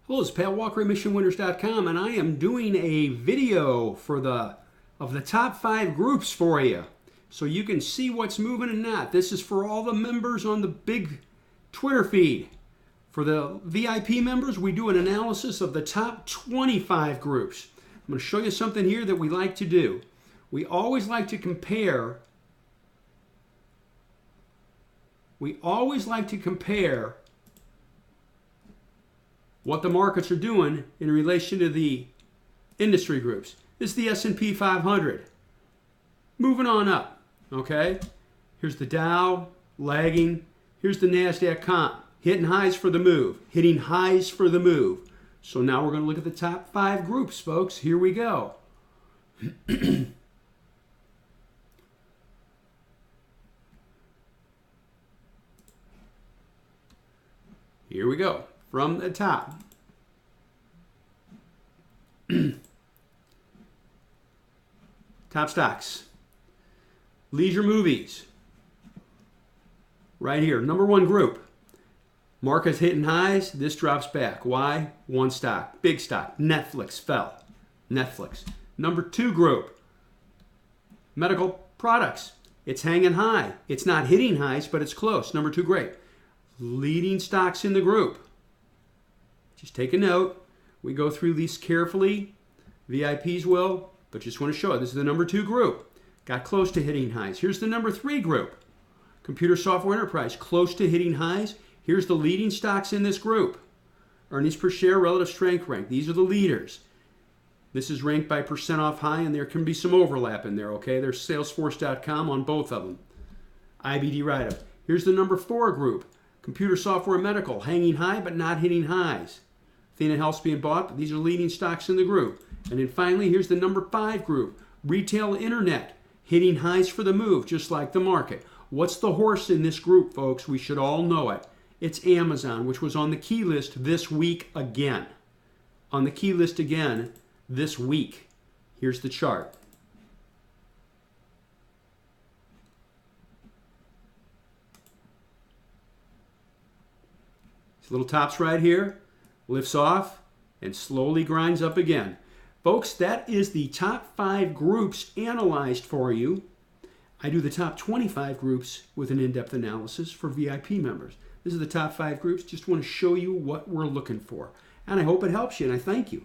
Hello, it's Pat Walker at MissionWinners.com, and I am doing a video for the top 5 groups for you, so you can see what's moving and not. This is for all the members on the big Twitter feed. For the VIP members, we do an analysis of the top 25 groups. I'm going to show you something here that we like to do. We always like to compare. What the markets are doing in relation to the industry groups. This is the S&P 500. Moving on up, okay? Here's the Dow, lagging. Here's the NASDAQ comp, hitting highs for the move, hitting highs for the move. So now we're going to look at the top 5 groups, folks. Here we go. Here we go. From the top. Top stocks. Leisure movies. Right here. Number 1 group. Market's hitting highs. This drops back. Why? One stock. Big stock. Netflix fell. Netflix. Number 2 group. Medical products. It's hanging high. It's not hitting highs, but it's close. Number 2, great. Leading stocks in the group. Just take a note. We go through these carefully. VIPs will, but just want to show it. This is the number 2 group. Got close to hitting highs. Here's the number 3 group. Computer software enterprise, close to hitting highs. Here's the leading stocks in this group. Earnings per share, relative strength rank. These are the leaders. This is ranked by percent off high, and there can be some overlap in there, okay? There's Salesforce.com on both of them. IBD write-up. Here's the number 4 group. Computer software medical, hanging high but not hitting highs. Athena Health's being bought, but these are leading stocks in the group. And then finally, here's the number 5 group. Retail internet, hitting highs for the move, just like the market. What's the horse in this group, folks? We should all know it. It's Amazon, which was on the key list this week again. On the key list again this week. Here's the chart. These little tops right here. Lifts off and slowly grinds up again. Folks, that is the top 5 groups analyzed for you. I do the top 25 groups with an in-depth analysis for VIP members. This is the top 5 groups. Just want to show you what we're looking for. And I hope it helps you, and I thank you.